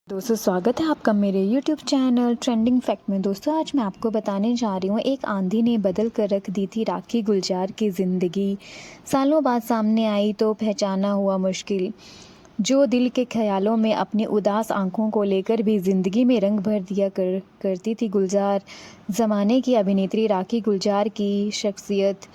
दोस्तों स्वागत है आपका मेरे YouTube चैनल ट्रेंडिंग फैक्ट में। दोस्तों आज मैं आपको बताने जा रही हूँ, एक आंधी ने बदल कर रख दी थी राखी गुलजार की ज़िंदगी। सालों बाद सामने आई तो पहचाना हुआ मुश्किल। जो दिल के ख्यालों में अपनी उदास आंखों को लेकर भी ज़िंदगी में रंग भर दिया करती थी गुलजार। ज़माने की अभिनेत्री राखी गुलजार की शख्सियत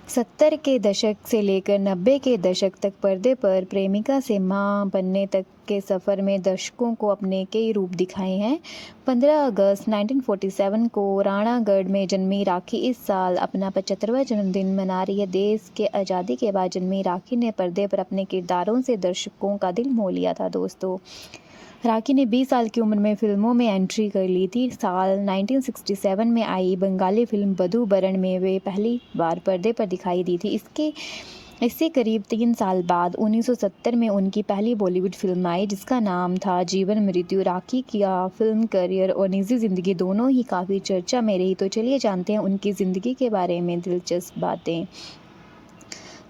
70 के दशक से लेकर 90 के दशक तक पर्दे पर प्रेमिका से मां बनने तक के सफ़र में दर्शकों को अपने कई रूप दिखाए हैं। 15 अगस्त 1947 को राणागढ़ में जन्मी राखी इस साल अपना 75वां जन्मदिन मना रही है। देश के आज़ादी के बाद जन्मी राखी ने पर्दे पर अपने किरदारों से दर्शकों का दिल मोह लिया था। दोस्तों राखी ने 20 साल की उम्र में फिल्मों में एंट्री कर ली थी। साल 1967 में आई बंगाली फिल्म बधू बरण में वे पहली बार पर्दे पर दिखाई दी थी। इससे करीब 3 साल बाद 1970 में उनकी पहली बॉलीवुड फिल्म आई जिसका नाम था जीवन मृत्यु। राखी का फिल्म करियर और निजी ज़िंदगी दोनों ही काफ़ी चर्चा में रही। तो चलिए जानते हैं उनकी ज़िंदगी के बारे में दिलचस्प बातें।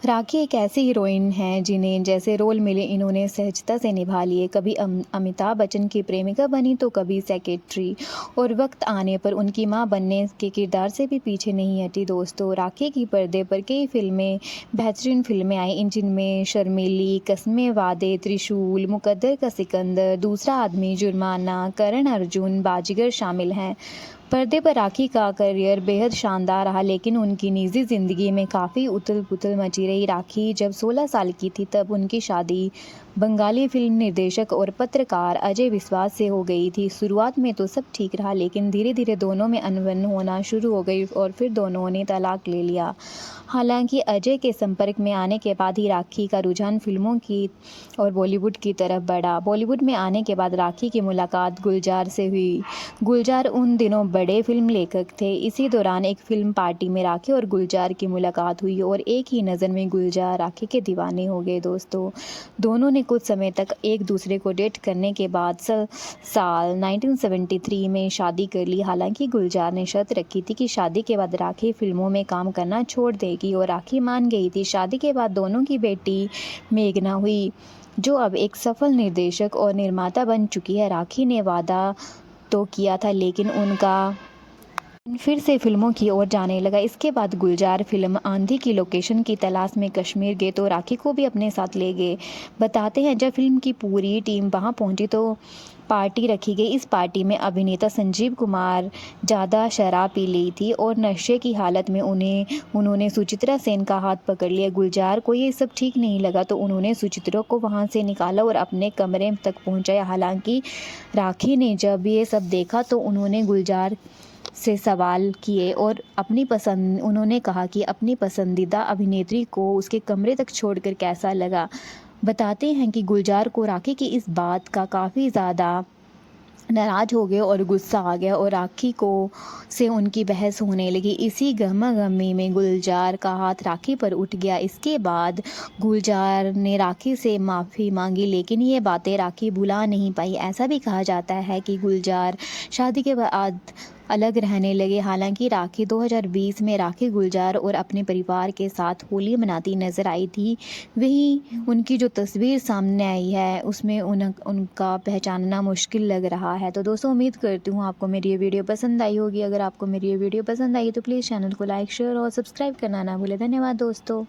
राखी एक ऐसी हीरोइन हैं जिन्हें जैसे रोल मिले इन्होंने सहजता से निभा लिए। कभी अमिताभ बच्चन की प्रेमिका बनी तो कभी सेक्रेटरी, और वक्त आने पर उनकी मां बनने के किरदार से भी पीछे नहीं हटी। दोस्तों राखी की पर्दे पर कई बेहतरीन फिल्में आई जिनमें शर्मीली, कस्में वादे, त्रिशूल, मुकद्दर का सिकंदर, दूसरा आदमी, जुर्माना, करण अर्जुन, बाजीगर शामिल हैं। पर्दे पर राखी का करियर बेहद शानदार रहा, लेकिन उनकी निजी ज़िंदगी में काफ़ी उथल-पुथल मची रही। राखी जब 16 साल की थी तब उनकी शादी बंगाली फिल्म निर्देशक और पत्रकार अजय विश्वास से हो गई थी। शुरुआत में तो सब ठीक रहा, लेकिन धीरे धीरे दोनों में अनबन होना शुरू हो गई और फिर दोनों ने तलाक ले लिया। हालांकि अजय के संपर्क में आने के बाद ही राखी का रुझान फिल्मों की और बॉलीवुड की तरफ बढ़ा। बॉलीवुड में आने के बाद राखी की मुलाकात गुलजार से हुई। गुलजार उन दिनों बड़े फिल्म लेखक थे। इसी दौरान एक फिल्म पार्टी में राखी और गुलजार की मुलाकात हुई और एक ही नज़र में गुलजार राखी के दीवाने हो गए। दोस्तों दोनों ने कुछ समय तक एक दूसरे को डेट करने के बाद साल 1973 में शादी कर ली। हालांकि गुलजार ने शर्त रखी थी कि शादी के बाद राखी फिल्मों में काम करना छोड़ देगी और राखी मान गई थी। शादी के बाद दोनों की बेटी मेघना हुई, जो अब एक सफल निर्देशक और निर्माता बन चुकी है। राखी ने वादा तो किया था, लेकिन उनका फिर से फिल्मों की ओर जाने लगा। इसके बाद गुलजार फिल्म आंधी की लोकेशन की तलाश में कश्मीर गए तो राखी को भी अपने साथ ले गए। बताते हैं जब फिल्म की पूरी टीम वहां पहुंची तो पार्टी रखी गई। इस पार्टी में अभिनेता संजीव कुमार ज़्यादा शराब पी ली थी और नशे की हालत में उन्होंने सुचित्रा सेन का हाथ पकड़ लिया। गुलजार को ये सब ठीक नहीं लगा तो उन्होंने सुचित्रा को वहां से निकाला और अपने कमरे तक पहुंचाया। हालांकि राखी ने जब ये सब देखा तो उन्होंने गुलजार से सवाल किए और उन्होंने कहा कि अपनी पसंदीदा अभिनेत्री को उसके कमरे तक छोड़कर कैसा लगा। बताते हैं कि गुलजार को राखी की इस बात का काफ़ी ज़्यादा नाराज़ हो गए और गुस्सा आ गया और राखी को से उनकी बहस होने लगी। इसी गहमा-गहमी में गुलजार का हाथ राखी पर उठ गया। इसके बाद गुलजार ने राखी से माफ़ी मांगी, लेकिन ये बातें राखी भुला नहीं पाई। ऐसा भी कहा जाता है कि गुलजार शादी के बाद अलग रहने लगे। हालांकि राखी 2020 में राखी गुलजार और अपने परिवार के साथ होली मनाती नजर आई थी। वहीं उनकी जो तस्वीर सामने आई है उसमें उनका पहचानना मुश्किल लग रहा है। तो दोस्तों उम्मीद करती हूँ आपको मेरी ये वीडियो पसंद आई होगी। अगर आपको मेरी ये वीडियो पसंद आई तो प्लीज़ चैनल को लाइक, शेयर और सब्सक्राइब करना ना भूलें। धन्यवाद दोस्तों।